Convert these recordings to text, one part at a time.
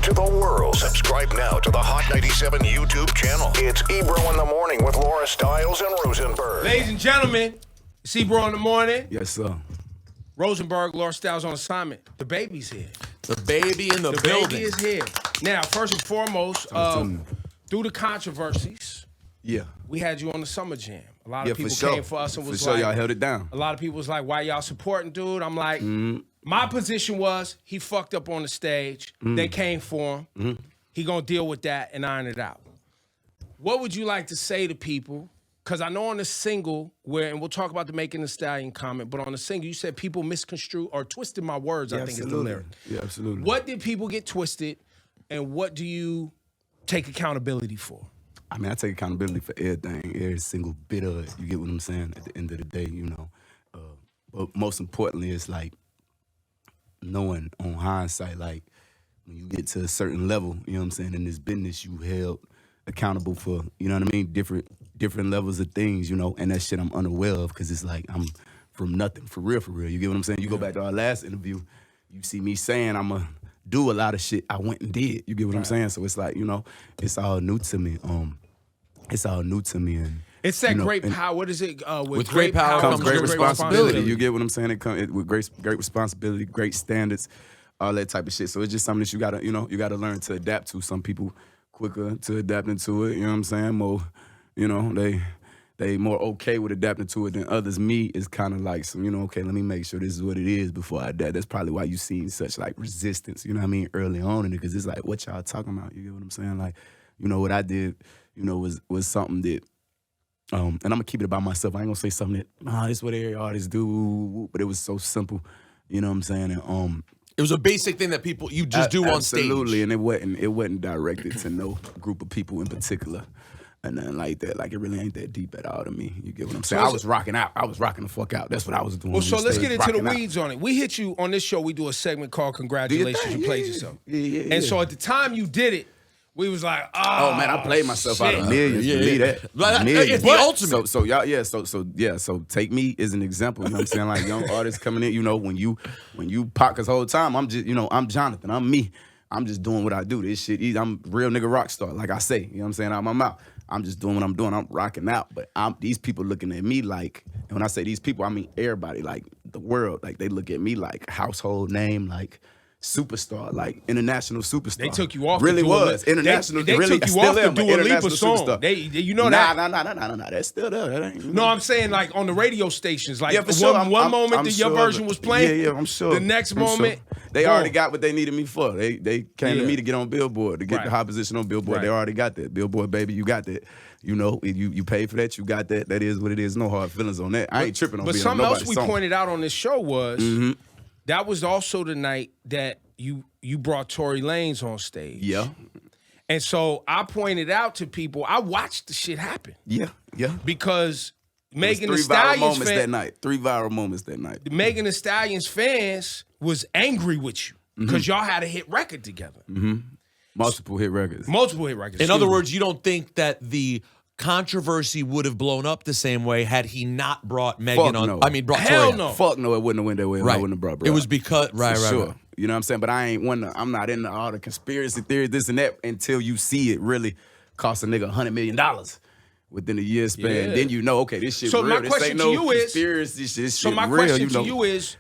to the world. Subscribe now to the Hot 97 YouTube channel. It's Ebro in the Morning with Laura Stiles and Rosenberg. Ladies and gentlemen, it's Ebro in the Morning. Yes, sir. Rosenberg, Laura Stiles on assignment. DaBaby's here. DaBaby in the building. DaBaby is here. Now, first and foremost, through the controversies, we had you on the Summer Jam. A lot of people came for us and was like, y'all held it down. A lot of people was like, why y'all supporting dude? I'm like, my position was he fucked up on the stage. They came for him. He gonna deal with that and iron it out. What would you like to say to people? Because I know on the single, and we'll talk about the Making the Stallion comment, but on the single, you said people misconstrue or twisted my words, I think is the lyric. Yeah, absolutely. What did people get twisted, and what do you take accountability for? I mean, I take accountability for everything, every single bit of it. You get what I'm saying? At the end of the day, you know. But most importantly, it's like knowing on hindsight, like when you get to a certain level, you know what I'm saying, in this business, you held accountable for, you know what I mean, different levels of things, you know, and that shit I'm unaware of because it's like I'm from nothing, for real. You get what I'm saying? You go back to our last interview, you see me saying I'm a do a lot of shit I went and did. You get what I'm saying? So it's like, you know, it's all new to me. It's all new to me. And it's that great power. What is it? With great power comes great responsibility. You get what I'm saying? It comes with great responsibility, great standards, all that type of shit. So it's just something that you gotta, you know, you gotta learn to adapt to. Some people quicker to adapting to it. You know what I'm saying? More, you know, they more okay with adapting to it than others. Me is kind of like some, you know, okay, let me make sure this is what it is before I adapt. That's probably why you seen such like resistance, you know what I mean, early on in it, because it's like, what y'all talking about? You get what I'm saying? Like, you know, what I did, you know, was something that, and I'm gonna keep it about myself. I ain't gonna say something that, this is what every artist do, but it was so simple, you know what I'm saying? And it was a basic thing that people you just do on stage. Absolutely, and it wasn't directed to no group of people in particular. And nothing like that. Like, it really ain't that deep at all to me. You get what I'm saying? I was rocking out. I was rocking the fuck out. That's what I was doing. Well, so let's get into the weeds on it. We hit you on this show. We do a segment called Congratulations. You played yourself. And so at the time you did it, we was like, oh man, I played myself out of millions. Believe that. Millions. It's the ultimate. So y'all, so take me as an example. You know what I'm saying? Like, young artists coming in, you know, when you pop, because whole time I'm just, you know, I'm Jonathan. I'm me. I'm just doing what I do. This shit, I'm real nigga rock star, like I say. You know what I'm saying? Out my mouth. I'm just doing what I'm doing. I'm rocking out. But these people looking at me like, and when I say these people, I mean everybody, like the world. Like, they look at me like household name, like superstar, like international superstar. They took you off. Really was. International. They really, took you off to do a Lipa song. Superstar. You know that? Nah. That's still there. That ain't. No, I'm saying like on the radio stations. Like, yeah, for sure. One moment that your version was playing. Yeah, I'm sure. The next moment. Sure. They already got what they needed me for. They came to me to get on Billboard, to get the high position on Billboard. They already got that. Billboard, baby, you got that. You know, you paid for that, you got that. That is what it is. No hard feelings on that. I ain't tripping on being on nobody's song. But something else we pointed out on this show was that was also the night that you brought Tory Lanez on stage. Yeah. And so I pointed out to people, I watched the shit happen. Yeah. Because Megan Thee Stallion's fans, 3 viral moments that night. Megan Thee Stallion's fans was angry with you because y'all had a hit record together. Multiple hit records. In other words, you don't think that the controversy would have blown up the same way had he not brought Megan on? No. I mean, brought Hell Tory. no. Fuck no, it wouldn't have went that way. Right. I wouldn't have brought bro. It was because right. You know what I'm saying? But I ain't I'm not into all the conspiracy theories, this and that, until you see it really cost a nigga $100 million within a year span. Yeah. Then you know, okay, this shit so real. My question this to ain't you no is, conspiracy shit. This so shit my real, question you know? to you is,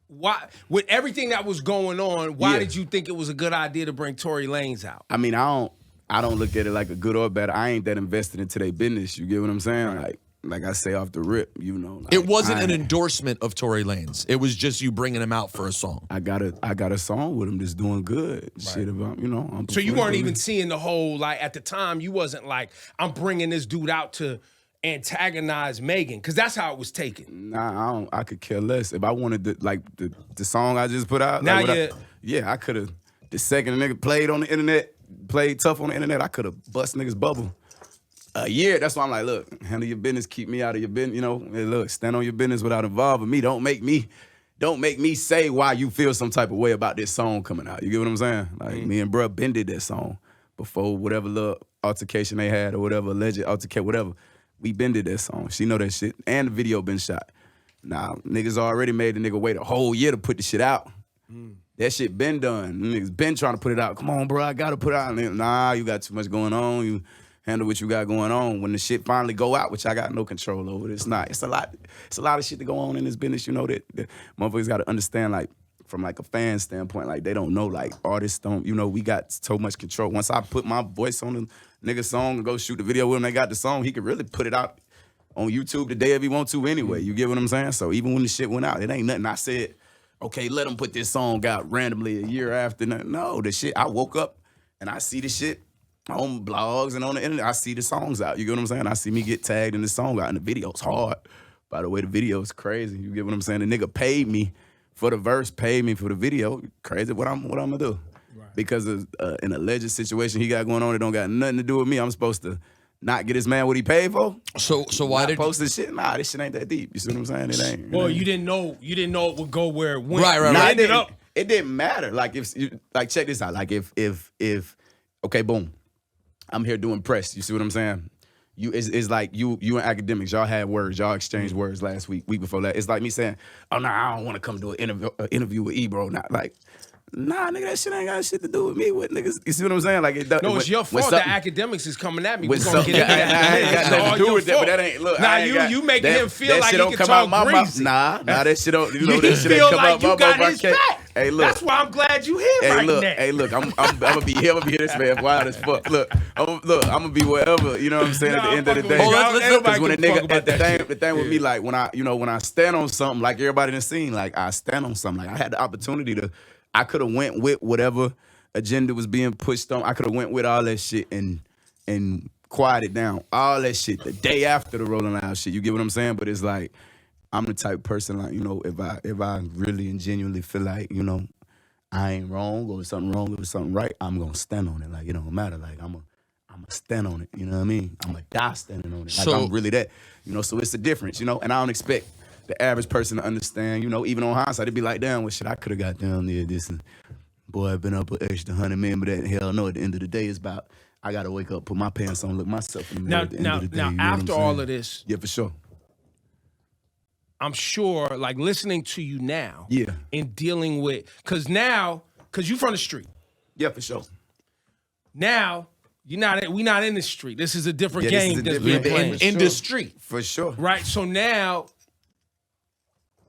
why, with everything that was going on, why did you think it was a good idea to bring Tory Lanez out? I mean, I don't look at it like a good or bad. I ain't that invested into their business. You get what I'm saying? Like I say off the rip, you know. Like, it wasn't an endorsement of Tory Lanez. It was just you bringing him out for a song. I got a song with him that's doing good. Shit about, you know. So you weren't even seeing the whole, like, at the time, you wasn't like, I'm bringing this dude out to antagonize Megan, because that's how it was taken. Nah, I could care less. If I wanted the song I just put out. Now I could have, the second a nigga played on the internet, played tough on the internet, I could have bust niggas bubble. A year, that's why I'm like, look, handle your business, keep me out of your business, you know. Hey, look, stand on your business without involving me. Don't make me say why you feel some type of way about this song coming out. You get what I'm saying? Like, me and bruh Ben did that song before whatever little altercation they had or whatever, alleged altercation, whatever. We been did that song. She know that shit. And the video been shot. Now, niggas already made the nigga wait a whole year to put the shit out. That shit been done. Niggas been trying to put it out. Come on, bro, I gotta put it out. And nah, you got too much going on. You handle what you got going on. When the shit finally go out, which I got no control over, it's not. It's a lot of shit to go on in this business. You know that motherfuckers got to understand, like, from like a fan standpoint, like they don't know, like artists don't. You know, we got so much control. Once I put my voice on the nigga song and go shoot the video with him, they got the song. He could really put it out on YouTube the day if he want to anyway. You get what I'm saying? So even when the shit went out, it ain't nothing I said, okay, let him put this song out randomly a year after. No, the shit, I woke up and I see the shit on blogs and on the internet. I see the songs out. You get what I'm saying? I see me get tagged in the song out, and the video's hard. By the way, the video's crazy. You get what I'm saying? The nigga paid me for the verse, paid me for the video. Crazy what I'm gonna do. Right. Because of an alleged situation he got going on that don't got nothing to do with me. I'm supposed to not get this man what he paid for? So why did post this shit? Nah, this shit ain't that deep. You see what I'm saying? It ain't. Well, you didn't know it would go where it went. Right. Nah, it didn't matter. Like if you check this out. Like if okay, boom. I'm here doing press. You see what I'm saying? It's like you and Akademiks, y'all had words, y'all exchanged words last week before that. It's like me saying, oh, nah, I don't want to come do an interview with Ebro. Not like, nah, nigga, that shit ain't got shit to do with me. With niggas, you see what I'm saying? Like, it's your fault that Akademiks is coming at me. We're gonna get I ain't got nothing to do with that, but that ain't, look. Now you making him feel like he can talk greasy. Nah, that shit don't, that shit ain't come out my mouth. You got his back. Hey, look. That's why I'm glad you here right now. Hey, look, I'm gonna be here. I'm gonna be here. This man wild as fuck. Look, I'm gonna be wherever. You know what I'm saying? At the end of the day, because when a nigga, the thing with me, like when I stand on something, like everybody done seen, like I stand on something. Like I had the opportunity to, I could have went with whatever agenda was being pushed on. I could have went with all that shit and quieted down all that shit the day after the Rolling Loud shit. You get what I'm saying? But it's like, I'm the type of person, like, you know, if I really and genuinely feel like, you know, I ain't wrong or something wrong or something right, I'm gonna stand on it. Like, it don't matter. Like, I'm a stand on it. You know what I mean? I'm a die standing on it. Like, I'm really that. You know, so it's a difference, you know? And I don't expect the average person to understand, you know, even on hindsight, it'd be like, damn, what shit I could have got down there, this and, boy, I've been up an extra 100 million, but that, hell no, at the end of the day, it's about, I gotta wake up, put my pants on, look myself in the mirror at the end of the day. Now, after all of this. Yeah, for sure. I'm sure, like, listening to you now. Yeah. And dealing with, because you from the street. Yeah, for sure. Now, we not in the street. This is a different game that's being played. In the street. For sure. Right? So now,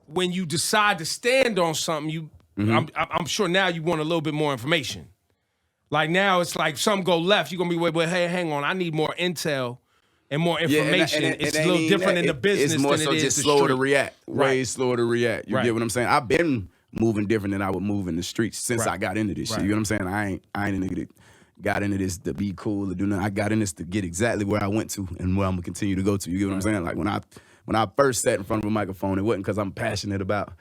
when you decide to stand on something, I'm sure now you want a little bit more information. Like now, it's like something go left, you're going to be, wait, hey, hang on, I need more intel and more information. And it's a little different in the business it's more than so it is just the slower street. to react. Way slower to react. You Right. get what I'm saying? I've been moving different than I would move in the streets since I got into this shit. You get what I'm saying? I ain't a nigga that got into this to be cool or do nothing. I got in this to get exactly where I went to and where I'm gonna continue to go to. You get what I'm saying? Like when I first sat in front of a microphone, it wasn't because I'm passionate about,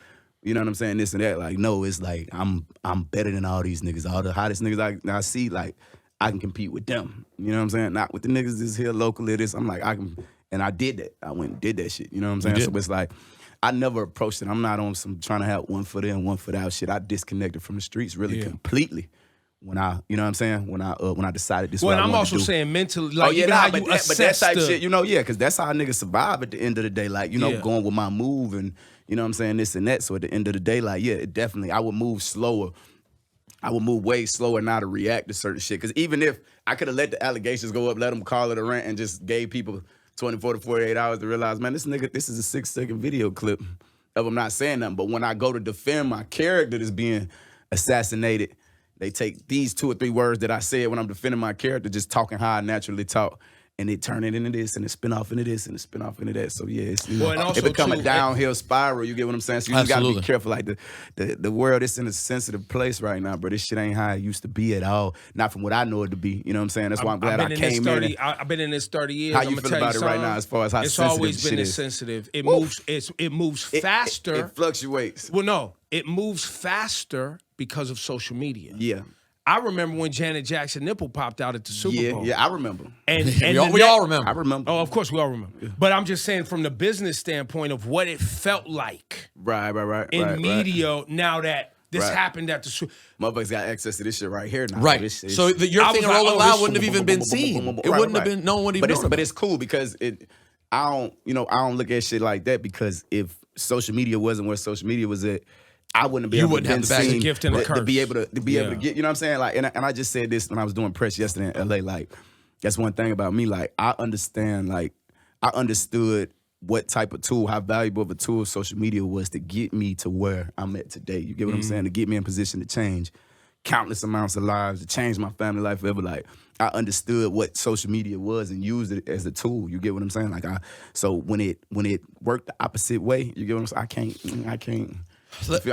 you know what I'm saying, this and that. Like, no, it's like I'm better than all these niggas. All the hottest niggas I see, like, I can compete with them. You know what I'm saying? Not with the niggas that's here locally. This, I'm like, I can. And I did that. I went and did that shit. You know what I'm saying? So it's like, I never approached it. I'm not on some trying to have one foot in, one foot out shit. I disconnected from the streets really completely when I, you know what I'm saying? When I decided this. Well, what I I'm wanted also to do. saying mentally, like, but that type shit, you know, because that's how niggas survive at the end of the day. Like, you know, going with my move and, you know what I'm saying, this and that. So at the end of the day, like, it definitely, I would move slower. I would move way slower now to react to certain shit. Because even if I could have let the allegations go up, let them call it a rant, and just gave people 24 to 48 hours to realize, man, this is a 6-second video clip of him not saying nothing. But when I go to defend my character that's being assassinated, they take these 2 or 3 words that I said when I'm defending my character, just talking how I naturally talk, and they turn it into this, and it spin off into this, and it spin off into that. So yeah, it's, it become a downhill spiral. You get what I'm saying? So you just gotta be careful. Like the world is in a sensitive place right now, bro. This shit ain't how it used to be at all. Not from what I know it to be. You know what I'm saying? That's why I'm glad I came in. I've been in this 30 years. How you feel about it right now, as far as how it's sensitive always been shit this is? sensitive. It moves. It moves faster. It fluctuates. Well, no, it moves faster because of social media. Yeah. I remember when Janet Jackson nipple popped out at the Super Bowl. Yeah, I remember. And we all remember. I remember. Oh, of course we all remember. Yeah. But I'm just saying from the business standpoint of what it felt like. Right. In media, now that this happened at the Super Bowl. Motherfuckers got access to this shit right here now. Right. So your thing of Rolling Loud wouldn't have even been seen. It wouldn't have been, no one would even know. But it's cool because I don't look at shit like that, because if social media wasn't where social media was at, I wouldn't be You able wouldn't to have the bag. It's a gift and a curse. to be able to get, you know what I'm saying? Like, and I just said this when I was doing press yesterday in LA. Like, that's one thing about me. Like, I understood what type of tool, how valuable of a tool social media was to get me to where I'm at today. You get what I'm saying? To get me in position to change countless amounts of lives, to change my family life forever. Like, I understood what social media was and used it as a tool. You get what I'm saying? Like, so when it worked the opposite way, you get what I'm saying?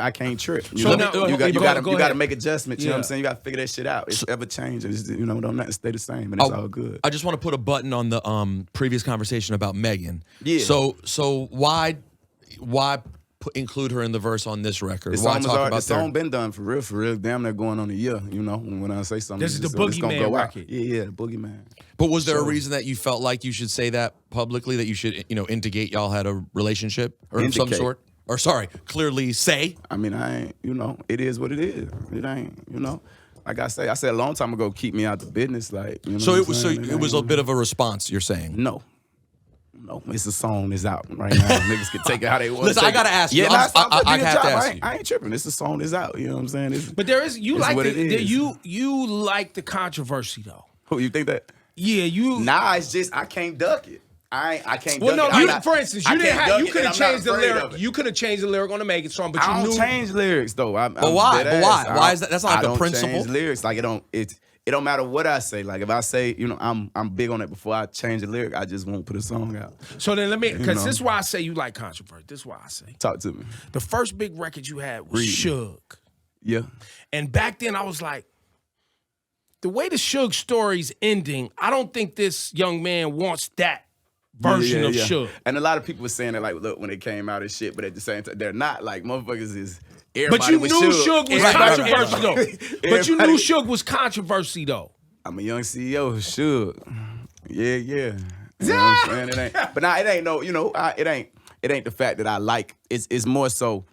I can't trip. You So know? now- you go got to ahead. make adjustments. You know what I'm Yeah. saying? You got to figure that shit out. It's ever changing. It's, you know, don't nothing stay the same, and it's all good. I just want to put a button on the previous conversation about Megan. Yeah. So why include her in the verse on this record? The Why song, talk about the song their- been done for real. Damn, they're going on a year. You know, when I say something, This is the it's gonna Boogeyman go out. record. Yeah, the Boogeyman. But was there a reason that you felt like you should say that publicly, that you should, indicate y'all had a relationship or of some Indicate. sort? Or sorry, clearly say. I mean, I ain't, it is what it is. It ain't, like I said a long time ago, keep me out the business. Like, you know So what it I'm was saying? it was a bit of a response, you're saying. No, it's a song that's out right now. Niggas can take it how they want. Listen, I gotta ask you. Yeah, I have to job. ask you. I ain't tripping. It's a song that's out. You know what I'm saying? But there is you It's like what it is. you like the controversy though. Who you think that? Yeah, you. Nah, it's just I can't duck it. I can't. Well, no, duck it. you, I'm not- for instance, I you didn't can't have. duck You it, could and have I'm not changed the afraid lyric. of it. You could have changed the lyric on the Megan song, but I you don't knew. change lyrics though. But why? dead But why? ass. I Why don't- is that? That's not like I a don't principle. Change lyrics. Like it don't matter what I say. Like if I say, I'm big on it before I change the lyric, I just won't put a song out. So then let me, because know. this is why I say you like controversy. This is why I say Talk to me. the first big record you had was Read. Suge, Yeah. and back then I was like, the way the Suge story's ending, I don't think this young man wants that version of Suge. And a lot of people were saying that, like, look, when it came out and shit, but at the same time, they're not. Like, motherfuckers is everybody But you with knew Suge was Everybody- controversy though. But you everybody- knew Suge was controversy though. I'm a young CEO, Suge. Yeah. You know what I'm saying? It ain't, but now it ain't no, it ain't the fact that I like. It's more so.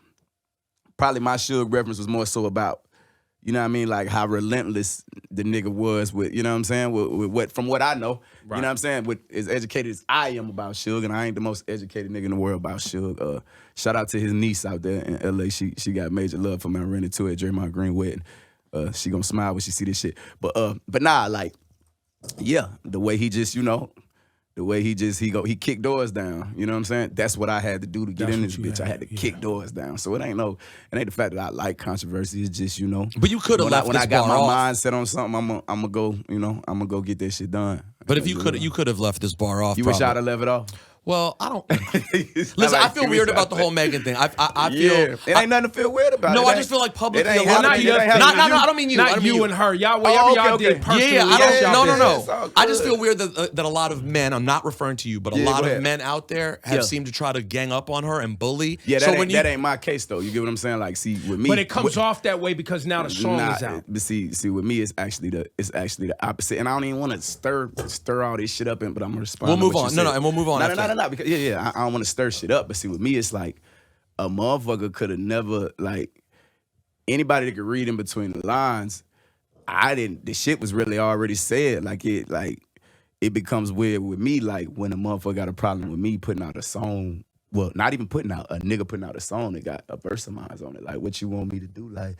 Probably my Suge reference was more so about, you know what I mean, like how relentless the nigga was with, you know what I'm saying, with what, from what I know, you know what I'm saying, with as educated as I am about Suge, and I ain't the most educated nigga in the world about Suge. Shout out to his niece out there in LA. She got major love for me. I ran into her at Draymond Green wedding. She gonna smile when she see this shit. But nah, like, yeah, the way he just, the way he kicked doors down. You know what I'm saying? That's what I had to do to get That's in what this you bitch. I had to kick doors down. So it ain't the fact that I like controversy. It's just, But you could have left when this I got bar my off. mind set on something, I'm gonna go, I'm gonna go get that shit done. But if you could have left this bar off. You wish probably. I'd have left it off? Well, I don't. It's Listen, not I like feel you weird wish about the I'd whole let- Megan thing. I Yeah, feel. it ain't nothing to feel weird about. No, It I ain't- just feel like publicly it ain't a lot of happening. people. It ain't happening. No, I don't mean you. I Not don't you mean and her. Y'all, whatever y'all okay. did personally. Yeah, I that's y'all don't. business. No. I just feel weird that a lot of men. I'm not referring to you, but a Yeah, lot go of ahead. men out there have seemed to try to gang up on her and bully. Yeah, so when that ain't my case though. You get what I'm saying? Like, see, with me, But it comes off that way because now the song is out. But see, with me, it's actually the opposite. And I don't even want to stir all this shit up. But I'm gonna respond. We'll to move what you on. said. No, and we'll move on after that. No. Because I don't want to stir shit up. But see, with me, it's like a motherfucker could have never, like, anybody that could read in between the lines. The shit was really already said. It becomes weird with me. Like when a motherfucker got a problem with me putting out a song. Well, not even putting out, a nigga putting out a song that got a verse of mine on it. Like, what you want me to do? Like,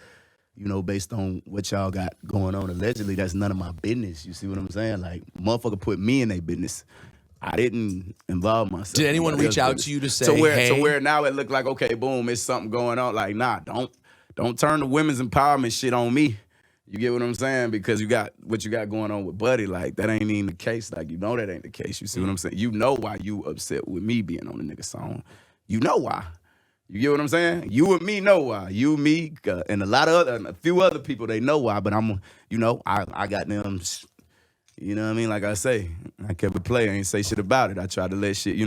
based on what y'all got going on allegedly, that's none of my business. You see what I'm saying? Like, motherfucker put me in their business. I didn't involve myself. Did anyone in reach out business. to you to say, to hey? where now it looked like, okay, boom, it's something going on. Like, nah, don't turn the women's empowerment shit on me. You get what I'm saying? Because you got what you got going on with Buddy. Like, that ain't even the case. Like, that ain't the case. You see what I'm saying? You know why you upset with me being on the nigga song. You know why. You get what I'm saying? You and me know why. You, me, and a few other people, they know why. But I got them. You know what I mean? Like I say, I kept it play. I ain't say shit about it. I tried to let shit, boom, you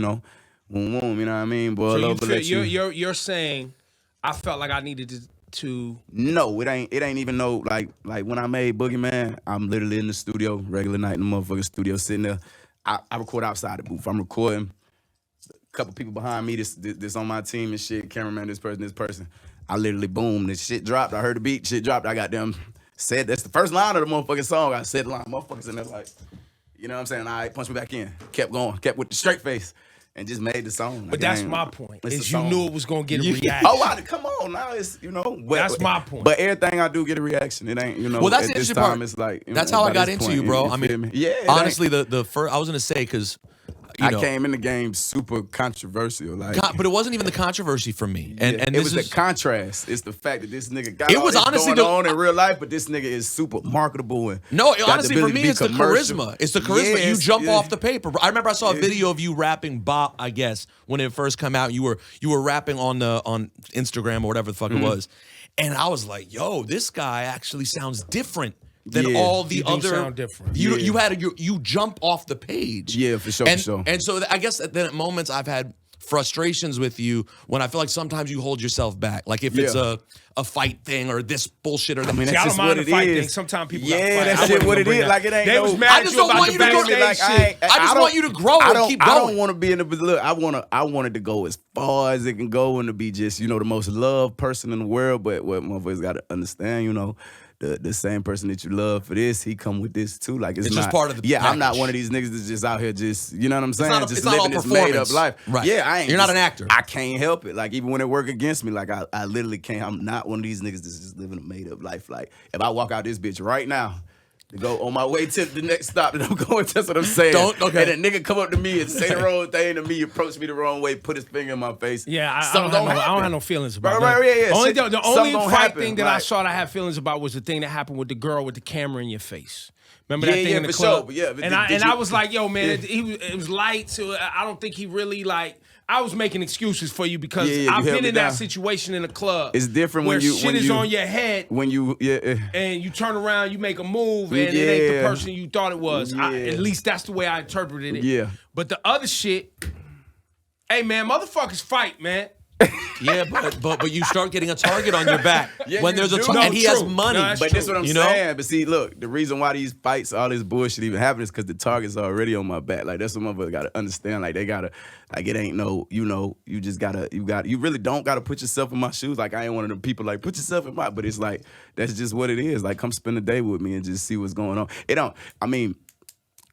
know what I mean? Boy, So you're saying I felt like I needed to. No, it ain't even no like when I made Boogeyman, I'm literally in the studio, regular night in the motherfucking studio, sitting there. I record outside the booth. I'm recording. A couple people behind me, this on my team and shit, cameraman, this person. I literally, boom, this shit dropped. I heard the beat, shit dropped. I got them said, that's the first line of the motherfucking song. I said the line, motherfuckers in there like, you know what I'm saying? All right, punch me back in. Kept going, kept with the straight face. and just made the song. But that's my point. It's Is a you song. knew it was gonna get a reaction. Come on now. It's but, That's my point. But everything I do get a reaction. It ain't Well, that's at the this interesting time part. it's like That's how I got into you, bro. I feel mean, me? Yeah. honestly, the first I was gonna say because. I came in the game super controversial, like. But it wasn't even the controversy for me, and it this was is the contrast. It's the fact that this nigga got It all was this honestly going on in real life, but this nigga is super marketable and No, got honestly, the for ability me, to be it's the commercial. charisma. It's the charisma. Yeah, you jump yeah. off the paper. I remember I saw a video of you rapping "Bop." I guess when it first came out, you were rapping on Instagram or whatever the fuck Mm-hmm. it was, and I was like, "Yo, this guy actually sounds different than Yeah, all the you do other." sound different. You jump off the page. Yeah, for sure, And, for sure. and so I guess then at moments I've had frustrations with you when I feel like sometimes you hold yourself back. Like if it's Yeah. a fight thing or this bullshit or that. I mean, See, that's I don't just mind what the it fight is. thing. Sometimes people Yeah, gotta fight. that I shit wasn't what gonna it bring is. that. Like, it ain't They no- was mad I at just you don't about want the you to go- backstage shit. I just want you to grow and keep I going. don't want to be in the look. I wanted to go as far as it can go and to be just the most loved person in the world. But what motherfuckers got to understand, the same person that you love for this, he come with this too. Like it's It's not, just part of the Yeah, I'm not package. one of these niggas that's just out here just you know what I'm saying, not a- just it's not all living this made up performance. life. Right. Yeah, I ain't. You're not just- an actor. I can't help it. Like even when it work against me, like I literally can't. I'm not one of these niggas that's just living a made up life. Like if I walk out this bitch right now. To go on my way to the next stop that I'm going, that's what I'm saying. Okay. And a nigga come up to me and say the wrong thing to me, approach me the wrong way, put his finger in my face. Yeah, I Something don't have happen. no feelings about Right, that. yeah. Only Shit, the something only don't fight happen, thing that I like- saw that I had feelings about was the thing that happened with the girl with the camera in your face. Remember Yeah, that thing yeah, in the for club? sure, but yeah, but and did I you- was like, yo, man, it was light, so I don't think he really like. I was making excuses for you because Yeah, you I've held been me in that down. situation in a club. It's different where when you- shit when is you- on your head. When you, And you turn around, you make a move, and it ain't the Yeah. person you thought it was. Yeah. At least that's the way I interpreted it. Yeah. But the other shit, hey man, motherfuckers fight, man. Yeah, but you start getting a target on your back Yeah, when you there's a do. target, and No, he has true. money. No, that's But that's what I'm You know? saying. But see, look, the reason why these fights, all this bullshit even happen is because the target's already on my back. Like that's what motherfuckers gotta understand. Like they gotta, like it ain't no, you just gotta, you really don't gotta put yourself in my shoes. Like I ain't one of the people like put yourself in my. But it's like that's just what it is. Like come spend a day with me and just see what's going on. It don't. I mean.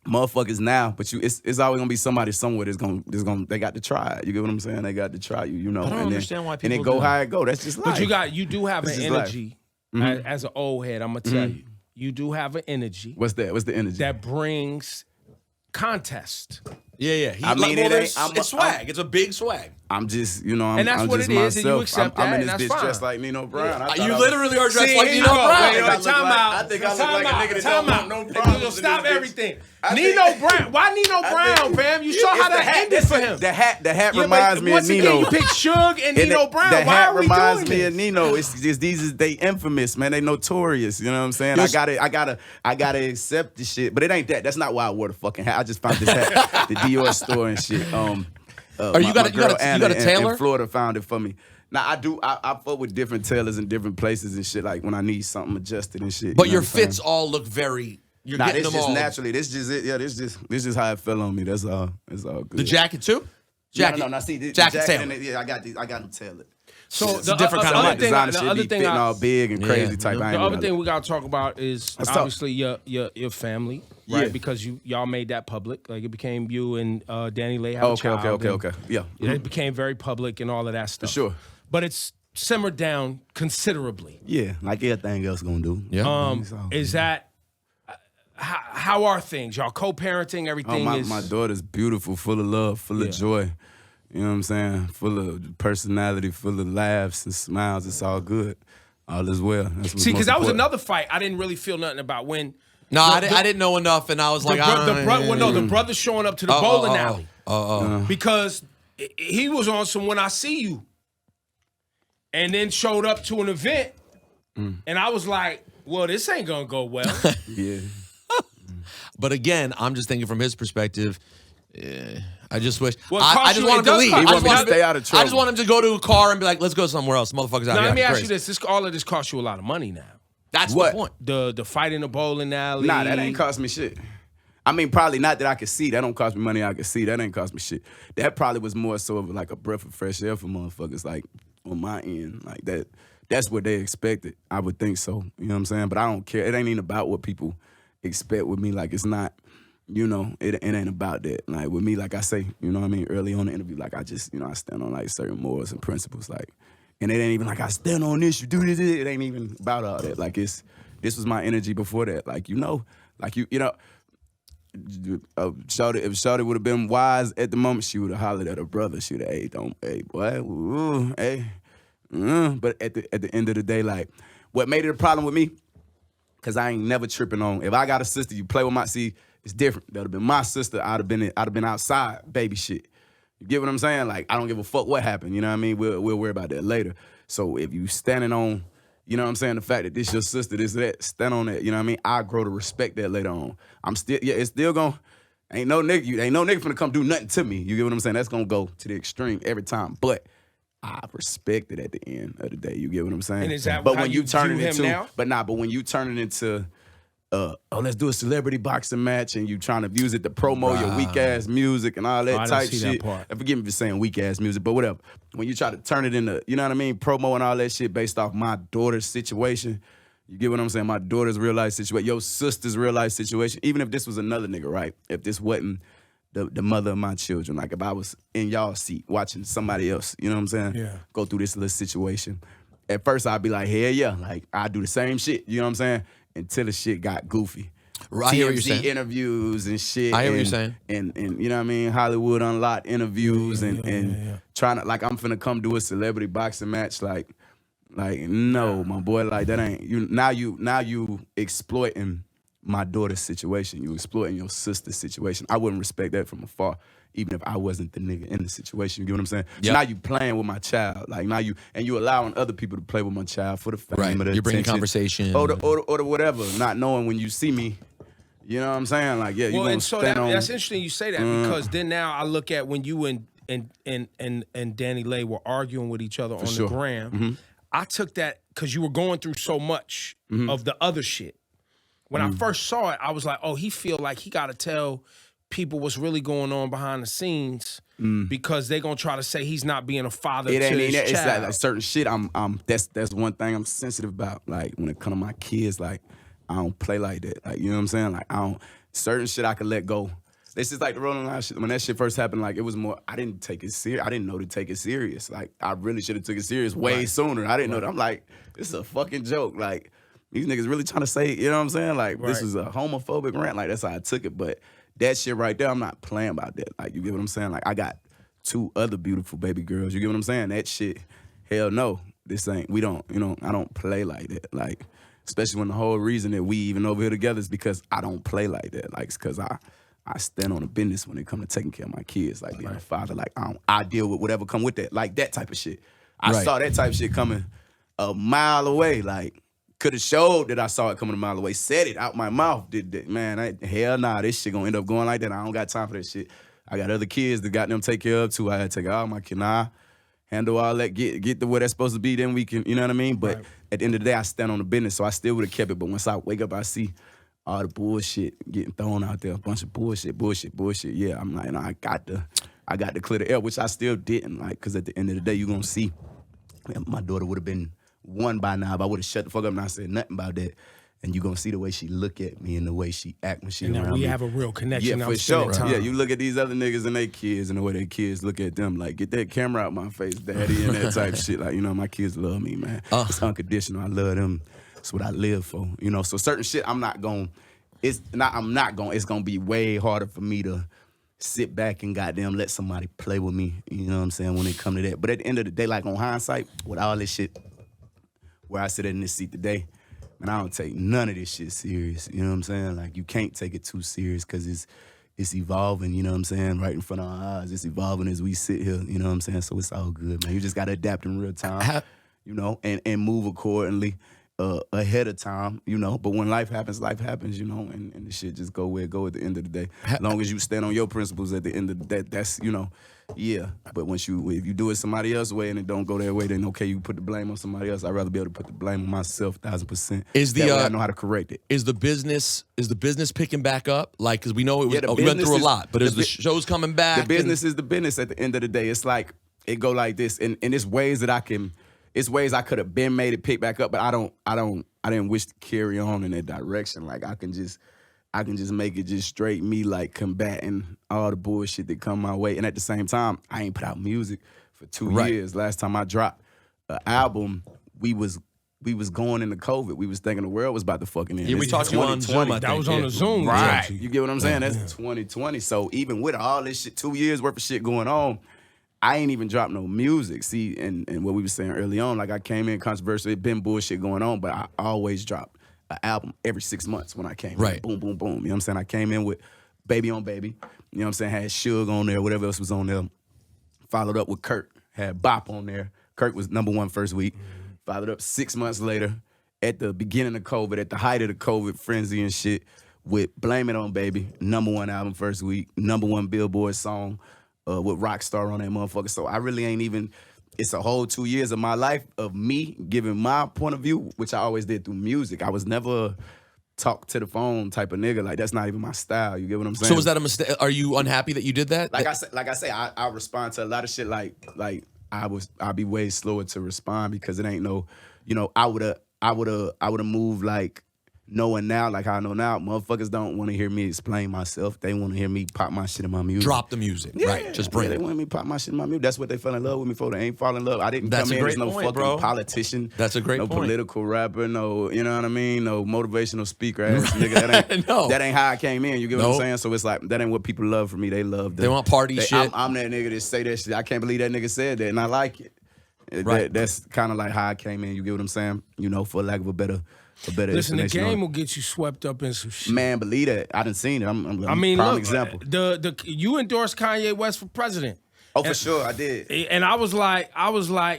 Motherfuckers now, but it's always gonna be somebody somewhere that's gonna they got to try it. You get what I'm saying? They got to try you, I don't understand why and people then go do how it go. That's just life. But you do have This an is life. energy Mm-hmm. as an old head. I'm gonna tell you, you do have an energy What's that? What's the energy? that brings contest. Yeah. I mean, it's swag. It's a big swag. I'm just, And that's I'm what just it is, and you myself. accept I'm that, in and this that's bitch fine. dressed like Nino Brown. I thought You I literally are dressed See, like here Nino you go. Brown. Wait, I time out. I think I look like a nigga that Time don't out. want no You'll problems. stop in this bitch. everything. I Nino think- Brown. Why Nino Brown, fam? You saw how that ended for him. The hat Yeah, but reminds me of once again, Nino. you pick Suge and Nino Brown. The Why hat are we reminds doing me of this? Nino. It's just they infamous, man. They notorious. You know what I'm saying? Yes. I gotta accept this shit. But it ain't that. That's not why I wore the fucking hat. I just found this hat, the Dior store and shit. You got a tailor? in Florida found it for me. Now I do. I fuck with different tailors in different places and shit. Like when I need something adjusted and shit. But you know your what I'm saying? fits all look very. You're Nah, getting this them just all. naturally. This just it. Yeah, this just how it fell on me. That's all. It's all good. The jacket too. Jacket. No. See, the jacket jacket tailor. and yeah, I got them tailored. So It's the a different kind of other like thing, designer the shit. other Be thing fitting I- all big and crazy type. I The ain't other with thing all we gotta talk about is Let's talk. obviously your family, right? Yeah. Because y'all made that public. Like it became you and Danileigh have that. a Okay, child. okay. Yeah. It became very public and all of that stuff. sure. But it's simmered down considerably. Yeah, like everything else gonna do. Yeah. Is that how are things? Y'all co-parenting, Oh, everything is my daughter's beautiful, full of love, full of joy. You know what I'm saying? Full of personality, full of laughs and smiles. It's all good. All is well. That's what's See, because most that was important. another fight I didn't really feel nothing about when No, I didn't know enough, and I was like, the brother showing up to the bowling alley. Uh-huh. Because he was on some When I See You. And then showed up to an event. And I was like, well, this ain't gonna go well. Yeah. But again, I'm just thinking from his perspective. I just wish. Well, it I costs just you- want it him to does leave. cost- He I want just me to want him stay out of I just trouble. want him to go to a car and be like, "Let's go somewhere else." Motherfuckers out Now here. let me ask crazy. you this. All of this costs you a lot of money now. That's What? the point. The fight in the bowling alley. Nah, that ain't cost me shit. I mean, probably not that I could see. That don't cost me money I could see. That ain't cost me shit. That probably was more so of like a breath of fresh air for motherfuckers, like on my end. Like that. That's what they expected. I would think so. You know what I'm saying? But I don't care. It ain't even about what people expect with me. Like it's not, you know, it ain't about that. Like with me, like I say, you know what I mean, early on in the interview, like I just, you know, I stand on like certain morals and principles, like, and it ain't even like I stand on this, you do this, it ain't even about all that. Like this was my energy before that. Like, you know, like you know, if Shawty would have been wise at the moment, she would have hollered at her brother. She would have, hey, boy, ooh, hey. But at the end of the day, like, what made it a problem with me, because I ain't never tripping on, if I got a sister, you play with my, see, it's different. That would have been my sister. I'd have been outside, baby shit. You get what I'm saying? Like, I don't give a fuck what happened. You know what I mean? We'll worry about that later. So if you standing on, you know what I'm saying, the fact that this your sister, this, that, stand on that. You know what I mean? I grow to respect that later on. It's still going, ain't no nigga finna come do nothing to me. You get what I'm saying? That's gonna go to the extreme every time. But I respect it at the end of the day. You get what I'm saying? And is that but how when you turn view it him into, now? but when you turn it into, let's do a celebrity boxing match, and you trying to use it to promote your weak ass music and all that I type don't see that shit. part. And forgive me for saying weak ass music, but whatever. When you try to turn it into, you know what I mean, promo and all that shit based off my daughter's situation, you get what I'm saying? My daughter's real life situation, your sister's real life situation. Even if this was another nigga, right? If this wasn't the mother of my children, like if I was in y'all seat watching somebody else, you know what I'm saying? Yeah. Go through this little situation. At first I'd be like, hell yeah, like I do the same shit, you know what I'm saying? Until the shit got goofy. I hear what you're TMZ saying. interviews and shit. I hear what you're saying. And you know what I mean? Hollywood Unlocked interviews and trying to, like, I'm finna come do a celebrity boxing match. Like no, my boy, like that ain't, now you exploiting my daughter's situation. You exploiting your sister's situation. I wouldn't respect that from afar, even if I wasn't the nigga in the situation. You get what I'm saying? Yep. So now you playing with my child. Like now you allowing other people to play with my child for the fame Right. or the You're bringing attention, conversation. or the whatever, not knowing when you see me. You know what I'm saying? Like, yeah, you Well, gonna and so stand on. that's interesting you say that, because then now I look at when you and Danileigh were arguing with each other on sure. the gram. I took that because you were going through so much of the other shit. When I first saw it, I was like, oh, he feel like he got to tell people what's really going on behind the scenes because they gonna try to say he's not being a father It to ain't his that. It's child. like certain shit. That's one thing I'm sensitive about. Like when it come to my kids, like I don't play like that. Like, you know what I'm saying? Like certain shit I can let go. This is like the Rolling Loud shit. When that shit first happened, like it was more, I didn't take it serious. I didn't know to take it serious. Like I really should have took it serious way sooner. I didn't know that. I'm like, this is a fucking joke. Like these niggas really trying to say, you know what I'm saying? Like this is a homophobic rant. Like that's how I took it. But that shit right there, I'm not playing about that. Like you get what I'm saying? Like I got 2 other beautiful baby girls. You get what I'm saying? That shit, hell no. This ain't, we don't, you know, I don't play like that. Like, especially when the whole reason that we even over here together is because I don't play like that. Like, it's because I stand on the business when it come to taking care of my kids. Like, being a father, like, I deal with whatever come with that. Like, that type of shit. I saw that type of shit coming a mile away. Like, could have showed that I saw it coming a mile away. Said it out my mouth. Man, hell nah, this shit gonna end up going like that. I don't got time for that shit. I got other kids that got them take care of too. I had to take all my kids. Nah, handle all that, get to where that's supposed to be, then we can, you know what I mean? But at the end of the day, I stand on the business, so I still would have kept it. But once I wake up, I see all the bullshit getting thrown out there, a bunch of bullshit. Yeah, I'm like, I got to clear the air, which I still didn't, like, because at the end of the day, you're going to see, man, my daughter would have been 1 by now if I would have shut the fuck up and not said nothing about that. And you're going to see the way she look at me and the way she act when she And around now we me. have a real connection. Yeah, I'm for sure. spending time. Yeah, you look at these other niggas and their kids and the way their kids look at them, like, get that camera out my face, daddy, and that type shit. Like, you know, my kids love me, man. It's unconditional. I love them. It's what I live for. You know, so certain shit it's gonna be way harder for me to sit back and goddamn let somebody play with me. You know what I'm saying, when it come to that. But at the end of the day, like on hindsight, with all this shit, where I sit in this seat today, man, I don't take none of this shit serious. You know what I'm saying? Like, you can't take it too serious because it's evolving, you know what I'm saying, right in front of our eyes. It's evolving as we sit here, you know what I'm saying? So it's all good, man. You just got to adapt in real time, you know, and move accordingly ahead of time, you know. But when life happens, you know, and the shit just go where it go at the end of the day. As long as you stand on your principles at the end of the day, that's, you know, yeah. But if you do it somebody else's way and it don't go their way, then okay, you put the blame on somebody else. I'd rather be able to put the blame on myself 1000%. That way I know how to correct it. Is the business picking back up? Like, because we know it was we went through a lot, but is the show's coming back? The business is the business at the end of the day. It's like, it go like this, and it's ways that it's ways I could have been made it pick back up, but I didn't wish to carry on in that direction. Like, I can just I can just make it just straight me, like combating all the bullshit that come my way. And at the same time, I ain't put out music for 2 years. Last time I dropped an album, we was going into COVID. We was thinking the world was about to fucking end. Yeah, we talked to you on Zoom. That was on the Zoom. Right. You get what I'm saying? That's 2020. So even with all this shit, 2 years worth of shit going on, I ain't even dropped no music. See, and what we was saying early on, like I came in controversial, it been bullshit going on, but I always drop an album every 6 months when I came in. Right. Boom, boom, boom. You know what I'm saying? I came in with Baby on Baby. You know what I'm saying? Had Suge on there, whatever else was on there. Followed up with Kirk. Had Bop on there. Kirk was #1 first week. Followed up 6 months later at the beginning of COVID, at the height of the COVID frenzy and shit, with Blame It On Baby, #1 album first week, #1 Billboard song with Rockstar on that motherfucker. So I really ain't even, it's a whole 2 years of my life of me giving my point of view, which I always did through music. I was never talk to the phone type of nigga. Like, that's not even my style. You get what I'm saying? So was that a mistake? Are you unhappy that you did that? Like I say, I respond to a lot of shit like I'll be way slower to respond because it ain't no, you know, I would've moved like knowing now, like how I know now, motherfuckers don't want to hear me explain myself. They want to hear me pop my shit in my music. Drop the music, right? Just bring They it. want me to pop my shit in my music. That's what they fell in love with me for. They ain't fall in love. I didn't That's come a in great as no point, fucking bro. politician. That's a great no point. political rapper. No, you know what I mean? No motivational speaker ass nigga. That ain't that ain't how I came in. You get what I'm saying? So it's like that ain't what people love for me. They love They want party shit. I'm that nigga that say that shit. I can't believe that nigga said that, and I like it. Right. That's kind of like how I came in. You get what I'm saying? You know, for lack of a better Listen, the explanation game on it. will get you swept up in some shit. Man, believe that. I done seen it. I'm I mean, prime look, example. You endorsed Kanye West for president. Oh, for sure, I did. And I was like,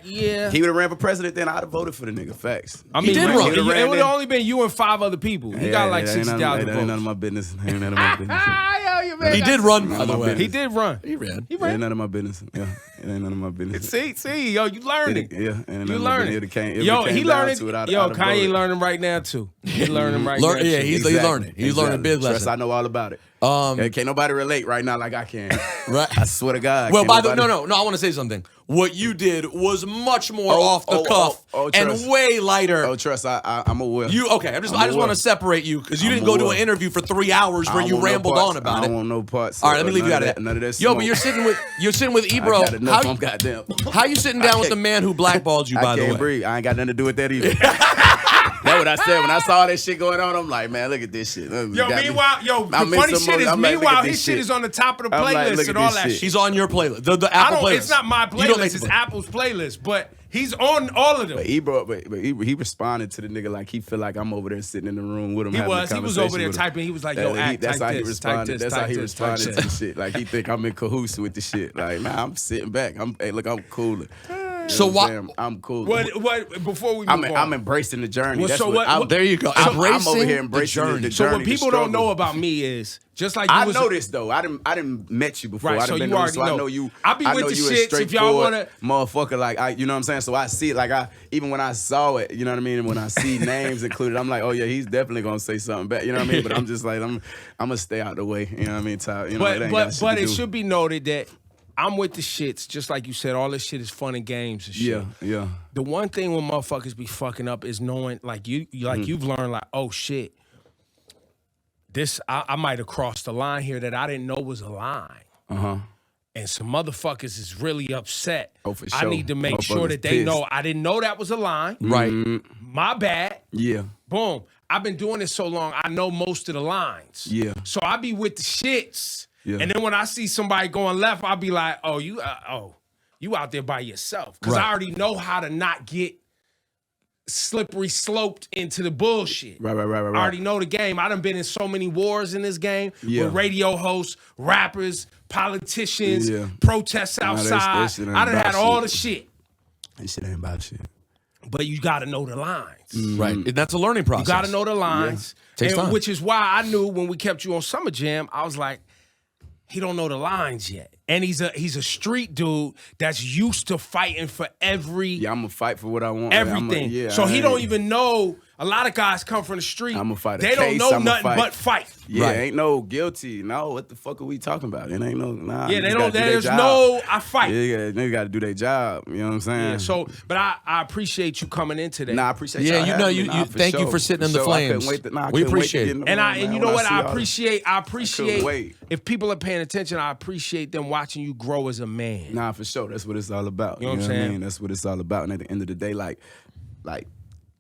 yeah. He would have ran for president, then I'd have voted for the nigga. Facts. I mean, did run. it would have only been you and 5 other people. He got like 60,000 votes. That ain't none of my business. Ain't none of my business. He did run, by the way. He did run. He ran. It ain't none of my business. Yeah, it ain't none of my business. See, yo, you learning. Yeah, and You learning. Yo, he learning. Yo, Kanye learning right now too. He learning right now. Yeah, too. he's learning. He's learning big lessons. Trust, I know all about it. Can't nobody relate right now like I can. Right. I swear to God. Well, no, I want to say something. What you did was much more off the cuff and way lighter. Oh, trust, I'm aware. I just want to separate you because you didn't go to an interview for 3 hours where you rambled on about it. I don't want no parts. All right, let me leave you out of that. None of that. Yo, but you're sitting with Ebro. I got enough. I'm goddamn. How you sitting down with the man who blackballed you? By the way, I can't breathe. I ain't got nothing to do with that either. That's what I said when I saw that shit going on. I'm like, man, look at this shit. Yo, meanwhile, the funny shit is, meanwhile, his shit is on the top of the playlist and all that shit. He's on your playlist, the Apple playlist. It's not my playlist. It's Apple's playlist, but he's on all of them. But he responded to the nigga like he feel like I'm over there sitting in the room with him. He was over there typing. He was like, yo, act that's like how he this, responded. That's how he responded to the shit. Like he think I'm in cahoots with the shit. Like, nah, I'm sitting back. I'm cooler. So why? I'm cool. What? Before we move on, I'm embracing the journey. Well, That's there you go. I'm over here embracing the journey. So what people don't know about me is just like you I know this though. I didn't met you before. Right, I so been you already so know. I know you. I be with the you shits if y'all wanna motherfucker. Like you know what I'm saying. So I see it. Like even when I saw it, you know what I mean. And when I see names included, I'm like, oh yeah, he's definitely gonna say something back. You know what I mean. But I'm just like I'm gonna stay out the way. You know what I mean. But it should be noted that I'm with the shits, just like you said. All this shit is fun and games and shit. Yeah. The one thing when motherfuckers be fucking up is knowing, like you've learned, like, oh shit, this I might have crossed a line here that I didn't know was a line. And some motherfuckers is really upset. Oh, for sure. I need to make sure that they know I didn't know that was a line. Right. My bad. Yeah. Boom. I've been doing this so long, I know most of the lines. Yeah. So I be with the shits. Yeah. And then when I see somebody going left, I'll be like, oh, you out there by yourself. Because I already know how to not get slippery sloped into the bullshit. Right. I already know the game. I done been in so many wars in this game with radio hosts, rappers, politicians, protests outside. I done had all the shit. That shit ain't about shit. But you got to know the lines. Right. And that's a learning process. You got to know the lines. Takes time. Which is why I knew when we kept you on Summer Jam, I was like, he don't know the lines yet. And he's a street dude that's used to fighting for every... Yeah, I'm going to fight for what I want. Everything. So he don't even know... A lot of guys come from the street. I'ma fight a They don't case, know I'ma nothing fight. but fight. Yeah, Right. ain't no guilty. No, what the fuck are we talking about? It ain't no, nah. Yeah, niggas they gotta don't. do their There's job. no. I fight. Yeah, niggas got to do their job. You know what I'm saying? Yeah, so, but I appreciate you coming in today. Nah, I appreciate Yeah, y'all you know, having me. you Nah, thank you for sitting in the I flames. couldn't wait to, nah, I We couldn't wait to appreciate get it. in the And room, you man, know when what? see I all this. appreciate wait. if people are paying attention. I appreciate them watching you grow as a man. Nah, for sure. That's what it's all about. You know what I'm saying? I mean? That's what it's all about. And at the end of the day, like,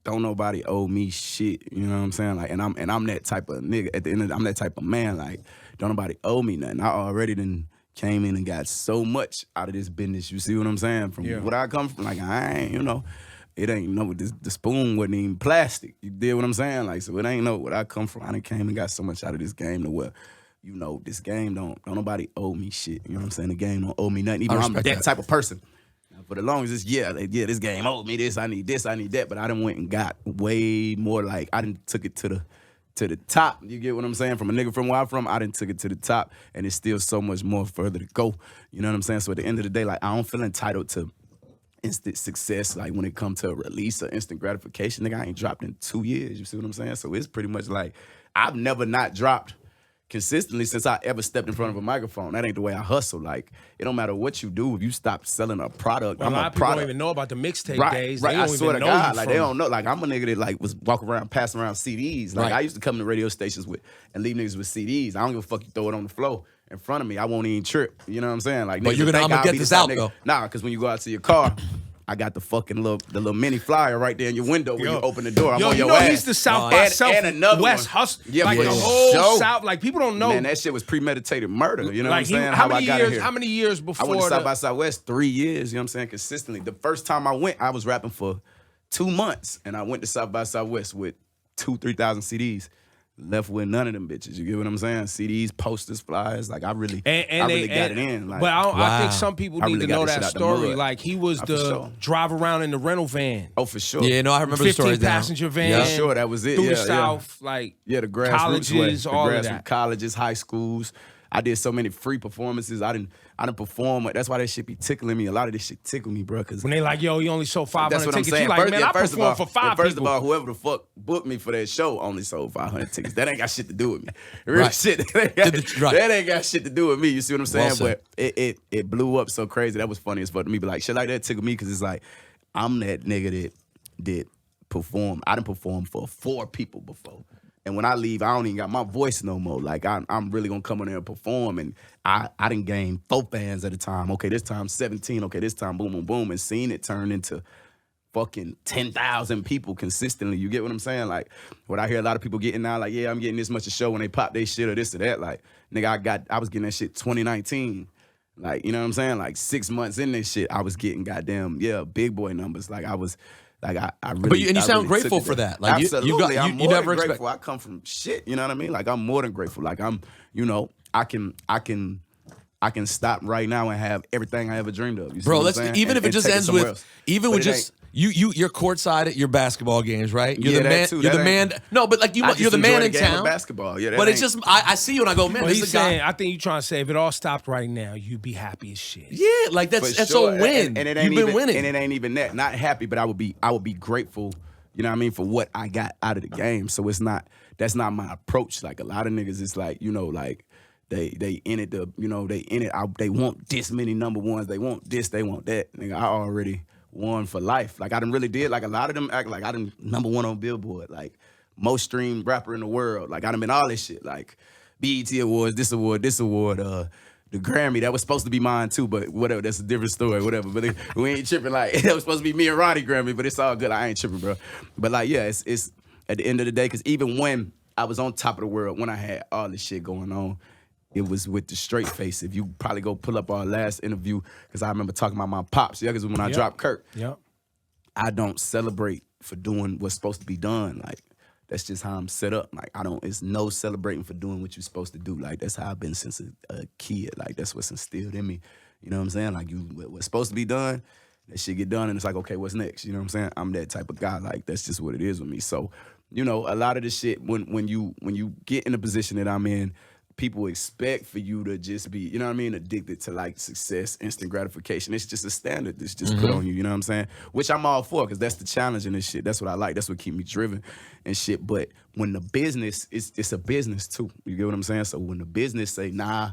don't nobody owe me shit. You know what I'm saying? Like, and I'm that type of nigga. At the end of the, I'm that type of man. Like, don't nobody owe me nothing. I already done came in and got so much out of this business. You see what I'm saying? From what I come from, like, I ain't, you know, it ain't no, the spoon wasn't even plastic. You did what I'm saying? Like, so it ain't no, what I come from. I done came and got so much out of this game to where, you know, this game don't nobody owe me shit. You know what I'm saying? The game don't owe me nothing. Even though I'm that type of person. For the longest, this game owed me this, I need that. But I done went and got way more. Like, I done took it to the top. You get what I'm saying? From a nigga from where I'm from, I done took it to the top, and it's still so much more further to go. You know what I'm saying? So at the end of the day, like, I don't feel entitled to instant success. Like, when it comes to a release or instant gratification, nigga, I ain't dropped in 2 years. You see what I'm saying? So it's pretty much like I've never not dropped consistently since I ever stepped in front of a microphone. That ain't the way I hustle. Like, it don't matter what you do. If you stop selling a product, A I'm lot a of people product. don't even know about the mixtape Right, days. right. They don't I swear even to know God, you like, from they don't know. Like, I'm a nigga that, like, was walking around, passing around CDs. Like, Right. I used to come to radio stations with and leave niggas with CDs. I don't give a fuck, you throw it on the floor in front of me. I won't even trip. You know what I'm saying? Like, But niggas you're would gonna- think I'ma I'll get be this the type out, nigga. though. Nah, because when you go out to your car, I got the fucking the little mini flyer right there in your window when you open the door. I'm on you your know ass. he's the South by and another Southwest one. hustle. Yeah, like for the whole sure. South. Like, people don't know. Man, that shit was premeditated murder. You know like what I'm saying? how I many got in years? here. How many years I before went to South the- by Southwest 3 years, you know what I'm saying, consistently. The first time I went, I was rapping for 2 months, and I went to South by Southwest with 2,000-3,000 CDs. Left with none of them bitches. You get what I'm saying? CDs, posters, flyers. Like, I really got it in. Like, but I think Wow. some people I need really to got know this shit that out the story. mud. Like, he was For the sure. drive around in the rental van. oh, for sure. Yeah, no, I remember the 15 stories now. passenger van. Yeah. Sure, that was it. Through Yeah, the yeah. South, like, Yeah, the grassroots colleges, way. all the of grassroots that. colleges, high schools. I did so many free performances. I didn't perform. That's why that shit be tickling me. A lot of this shit tickle me, bro. Cause When they like, yo, he only sold 500 that's what I'm tickets. saying. You like, man, I first of performed all, for 5 first people. of all, whoever the fuck booked me for that show only sold 500 tickets. That ain't got shit to do with me. Real Right. shit. That ain't got shit to do with me. You see what I'm saying? Well said. But it blew up so crazy. That was funny as fuck to me. But like, shit like that tickled me because it's like, I'm that nigga that perform. I done performed for 4 people before. And when I leave, I don't even got my voice no more. Like, I'm really gonna come in there and perform. And I done gained 4 fans at a time. Okay, this time 17. Okay, this time boom, boom, boom. And seeing it turn into fucking 10,000 people consistently. You get what I'm saying? Like, what I hear a lot of people getting now, like, yeah, I'm getting this much a show when they pop their shit or this or that. Like, nigga, I was getting that shit 2019. Like, you know what I'm saying? Like, 6 months in this shit, I was getting goddamn, big boy numbers. Like, I was... Like, I really... But you I sound really grateful took it for there. that. Like, absolutely. I'm more never than grateful. I come from shit, you know what I mean? Like, I'm more than grateful. Like, I'm, you know, I can stop right now and have everything I ever dreamed of. You see Bro, what I'm let's saying? even if it And just take ends somewhere with else. even But with it just you're courtside at your basketball games, right? You're Yeah, the that man. too. You're That the man. ain't- No, but like I you're just the man enjoy in the game of town. basketball. Yeah, that But it's ain't- just I see you and I go, man, Well, this he's is a guy. saying, I think you're trying to say, if it all stopped right now, you'd be happy as shit. Yeah, like For that's sure. a win. And it You've ain't been even, winning. And it ain't even that. Not happy, but I would be grateful, you know what I mean, for what I got out of the game. So that's not my approach. Like, a lot of niggas is like, you know, like they in it they want this many number ones, they want this, they want that. Nigga, I already won for life. Like, I done really did. Like, a lot of them act like I done number 1 on Billboard, like most streamed rapper in the world. Like, I done been all this shit. Like, BET Awards, this award, the Grammy, that was supposed to be mine too, but whatever, that's a different story, whatever. But we ain't tripping. Like, it was supposed to be me and Ronnie Grammy, but it's all good. I ain't tripping, bro. But like, yeah, it's at the end of the day, because even when I was on top of the world, when I had all this shit going on, it was with the straight face. If you probably go pull up our last interview, because I remember talking about my pops, yeah, because when I dropped Kirk, Yep. I don't celebrate for doing what's supposed to be done. Like, that's just how I'm set up. Like, it's no celebrating for doing what you're supposed to do. Like, that's how I've been since a kid. Like, that's what's instilled in me. You know what I'm saying? Like, what's supposed to be done, that shit get done, and it's like, okay, what's next? You know what I'm saying? I'm that type of guy. Like, that's just what it is with me. So, you know, a lot of this shit, when you get in the position that I'm in, people expect for you to just be, you know what I mean, addicted to like success, instant gratification. It's just a standard that's just put on you, you know what I'm saying? Which I'm all for, because that's the challenge in this shit. That's what I like. That's what keep me driven and shit. But when the business, it's a business too. You get what I'm saying? So when the business say, nah,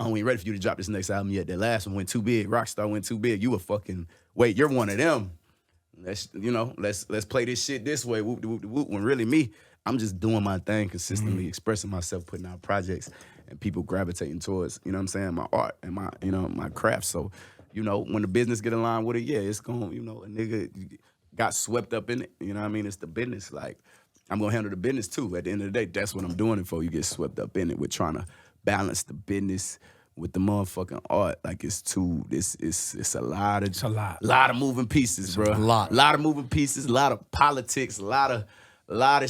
I ain't ready for you to drop this next album yet. That last one went too big. Rockstar went too big. You a fucking, wait, you're one of them. Let's play this shit this way. Whoop, whoop, whoop. When really me, I'm just doing my thing consistently, expressing myself, putting out projects, and people gravitating towards, you know what I'm saying, my art and my, you know, my craft. So, you know, when the business get in line with it, yeah, it's going, you know, a nigga got swept up in it. You know what I mean? It's the business. Like, I'm going to handle the business too. At the end of the day, that's what I'm doing it for. You get swept up in it. We're trying to balance the business with the motherfucking art. Like, it's a lot of, lot of moving pieces, bro. A lot of moving pieces, a lot of politics, a lot of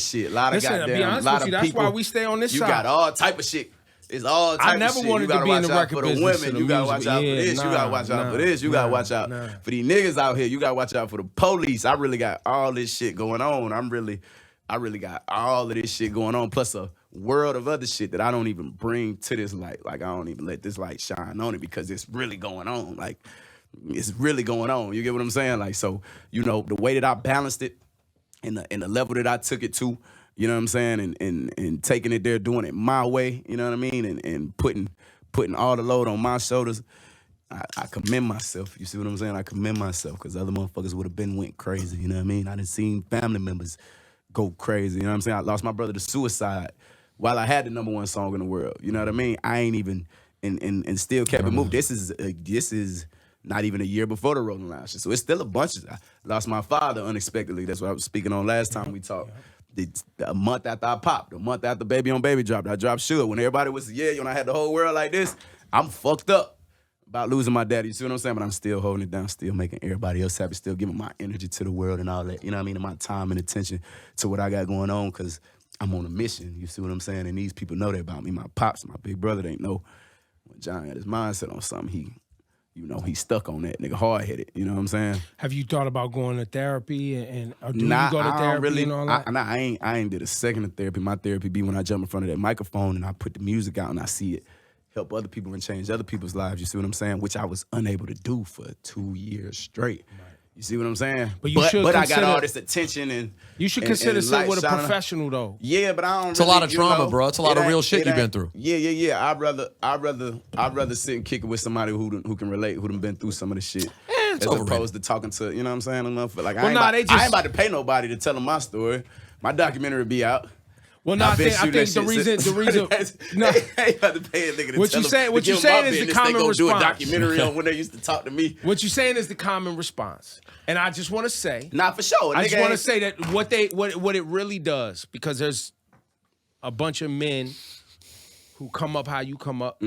shit, a lot of goddamn, to be honest with you, that's people. why we stay on this you side. You got all type of shit. It's all type of shit. I never wanted to be in the record business. You gotta watch out for the women. You gotta watch out for this. You gotta watch out for this. You gotta watch out for these niggas out here. You gotta watch out for the police. I really got all this shit going on. I really got all of this shit going on, plus a world of other shit that I don't even bring to this light. Like, I don't even let this light shine on it because it's really going on. Like, it's really going on. You get what I'm saying? Like, so, you know, the way that I balanced it and the level that I took it to, you know what I'm saying, and taking it there, doing it my way, you know what I mean, and putting all the load on my shoulders, I commend myself. You see what I'm saying? I commend myself, because other motherfuckers would have went crazy, you know what I mean? I done seen family members go crazy, you know what I'm saying? I lost my brother to suicide while I had the #1 song in the world, you know what I mean? I ain't even, and still kept it moving. This is not even a year before the Rolling Loud shit, so it's still a bunch of, I lost my father unexpectedly. That's what I was speaking on last time we talked. A month after I popped, a month after Baby on Baby dropped, I dropped Sugar. When everybody was, when I had the whole world like this, I'm fucked up about losing my daddy. You see what I'm saying? But I'm still holding it down, still making everybody else happy, still giving my energy to the world and all that, you know what I mean? And my time and attention to what I got going on, because I'm on a mission. You see what I'm saying? And these people know that about me. My pops, my big brother, they know when John had his mindset on something, he's stuck on that, nigga, hard-headed, you know what I'm saying? Have you thought about going to therapy or do you go to therapy and all that? I ain't did a second of therapy. My therapy be when I jump in front of that microphone and I put the music out and I see it help other people and change other people's lives, you see what I'm saying? Which I was unable to do for 2 years straight. Right. You see what I'm saying? But I got all this attention and you should consider sitting with a professional though. Yeah, but I don't. It's a lot of trauma, bro. It's a lot of real shit you've been through. Yeah. I'd rather sit and kick it with somebody who can relate, who done been through some of the shit, as opposed to talking to, you know what I'm saying? Enough. Like, I ain't about to pay nobody to tell them my story. My documentary be out. Well, no, I think the reason. No, I ain't about to pay a nigga to what you saying is the common response. Do a documentary on when they used to talk to me. What you saying is the common response, and I just want to say, not for sure. I just want to say that what it really does, because there's a bunch of men who come up how you come up,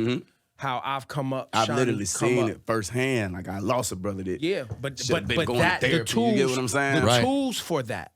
how I've come up. I've literally seen it firsthand. Like, I lost a brother that but that the tools, you get what I'm saying? The tools for that.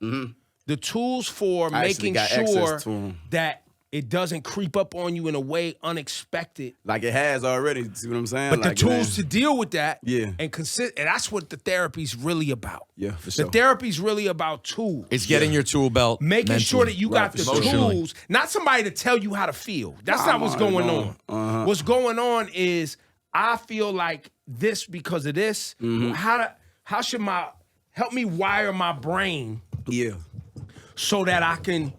The tools for making sure that it doesn't creep up on you in a way unexpected. Like it has already, see what I'm saying? But like the tools to deal with that, and that's what the therapy's really about. Yeah, for sure. The therapy's really about tools. It's getting your tool belt. Making sure that you got the tools, not somebody to tell you how to feel. That's not what's going on. What's going on is, I feel like this because of this. How should help me wire my brain? Yeah. So that I can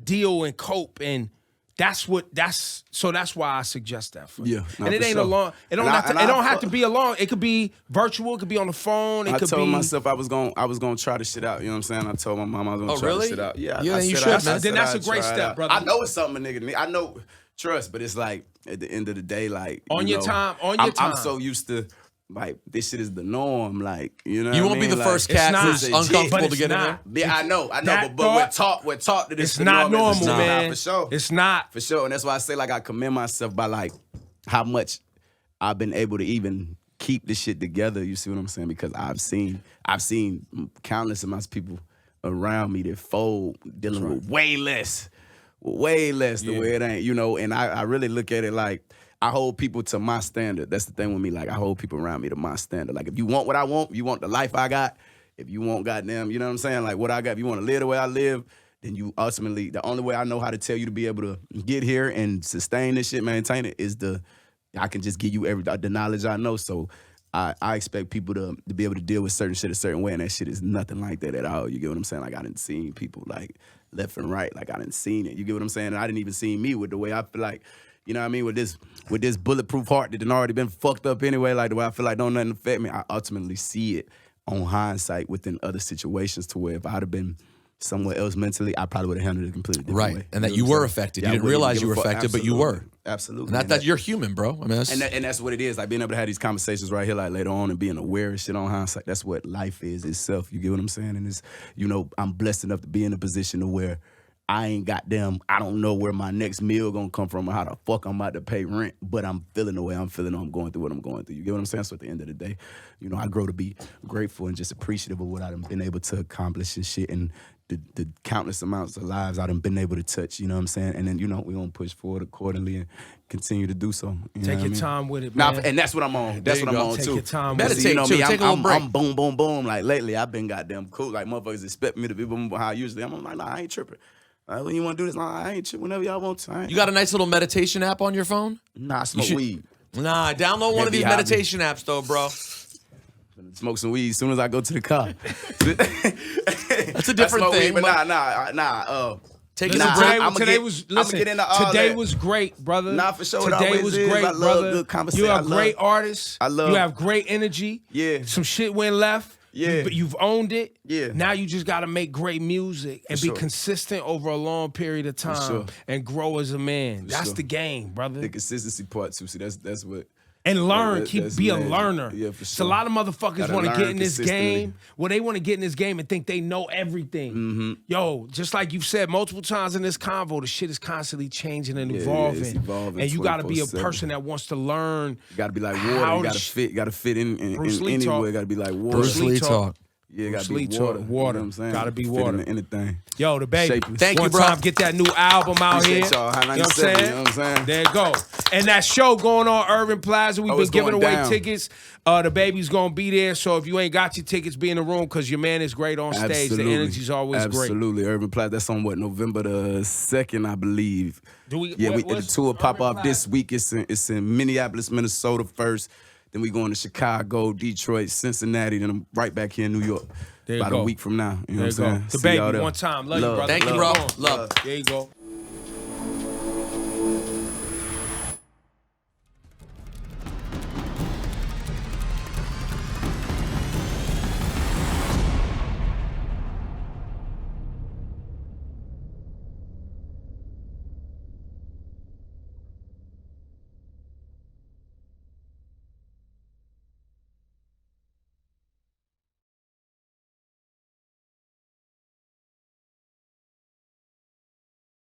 deal and cope, and that's why I suggest that for you. Yeah, and it ain't a long. It don't have to be a long. It could be virtual. It could be on the phone. I told myself I was gonna try this shit out. You know what I'm saying? I told my mom I was gonna try this shit out. Yeah, you should. Then that's a great step, brother. I know it's something a nigga need. I know, trust, but it's like at the end of the day, like on your time. I'm so used to. Like, this shit is the norm, like, you know. You won't be the first cat who's uncomfortable to get in there. Yeah, I know, but we're taught that it's not normal, man. For sure. It's not. For sure, and that's why I say, like, I commend myself by, like, how much I've been able to even keep this shit together, you see what I'm saying? Because I've seen countless amounts of people around me that fold, dealing with way less the way it ain't, you know, and I really look at it like, I hold people to my standard. That's the thing with me. Like, I hold people around me to my standard. Like, if you want what I want, you want the life I got, if you want goddamn, you know what I'm saying? Like, what I got, if you want to live the way I live, then you ultimately, the only way I know how to tell you to be able to get here and sustain this shit, maintain it, is I can just give you the knowledge I know. So I expect people to be able to deal with certain shit a certain way, and that shit is nothing like that at all. You get what I'm saying? Like, I didn't see people like left and right. Like, I didn't seen it. You get what I'm saying? And I didn't even see me with the way I feel like, you know what I mean, with this bulletproof heart that done already been fucked up anyway, like the way I feel like don't nothing affect me. I ultimately see it on hindsight within other situations to where if I'd have been somewhere else mentally, I probably would have handled it completely different way. And that you were affected. You didn't realize you were affected, but you were. Absolutely. And that you're human, bro. I mean, and that's what it is. Like, being able to have these conversations right here, like later on, and being aware of shit on hindsight. That's what life is itself. You get what I'm saying? And it's, you know, I'm blessed enough to be in a position to where I don't know where my next meal gonna come from or how the fuck I'm about to pay rent, but I'm feeling the way I'm feeling, I'm going through what I'm going through. You get what I'm saying? So at the end of the day, you know, I grow to be grateful and just appreciative of what I've been able to accomplish and shit, and the countless amounts of lives I've been able to touch, you know what I'm saying? And then, you know, we're gonna push forward accordingly and continue to do so. Take your time with it, man. And that's what I'm on. That's what I'm on, too. Take your time with it. Meditate, you know too. me, take a little break. I'm boom, boom, boom. Like, lately, I've been goddamn cool. Like, motherfuckers expect me to be boom, boom, how I usually am. I'm like, nah, I ain't tripping. When you want to do this, nah, I ain't tripping. Whenever y'all want to. You got a nice little meditation app on your phone? Nah, I smoke weed. Nah, download one of these meditation apps, though, bro. Smoke some weed as soon as I go to the car. That's a different thing. Weed, but nah. Take a break. Today was great, brother. Nah, for sure. Today was great, I love brother. good conversation. You're a great artist. I love. You have great energy. Yeah. Some shit went left. Yeah. But you've owned it. Yeah. Now you just got to make great music and be consistent over a long period of time and grow as a man. That's the game, brother. The consistency part too. See, that's what. And learn, be a learner. Yeah, for sure. So a lot of motherfuckers want to get in this game. Well, they want to get in this game and think they know everything. Mm-hmm. Yo, just like you've said multiple times in this convo, the shit is constantly changing and evolving. It's evolving. And you got to be a person that wants to learn. You got to be like water. You got to fit in anywhere. Got to be like water. Bruce Lee talk. Yeah, gotta be water. Water. You know what I'm saying? Gotta be Fit water. into anything. Yo, DaBaby. Shapeless. Thank you, One bro. time, get that new album out here. Appreciate y'all. You know what I'm saying? You know what I'm saying? There you go. And that show going on Irving Plaza, we've been it's giving going away down. tickets. DaBaby's gonna be there. So if you ain't got your tickets, be in the room because your man is great on stage. Absolutely. The energy's always great. Absolutely. Urban Plaza. That's on November the 2nd, I believe. The tour pop off this week. It's in Minneapolis, Minnesota first. Then we going to Chicago, Detroit, Cincinnati. Then I'm right back here in New York. About a week from now. You know what I'm saying? DaBaby, one time. Love you, brother. Thank you, bro. Love. There you go.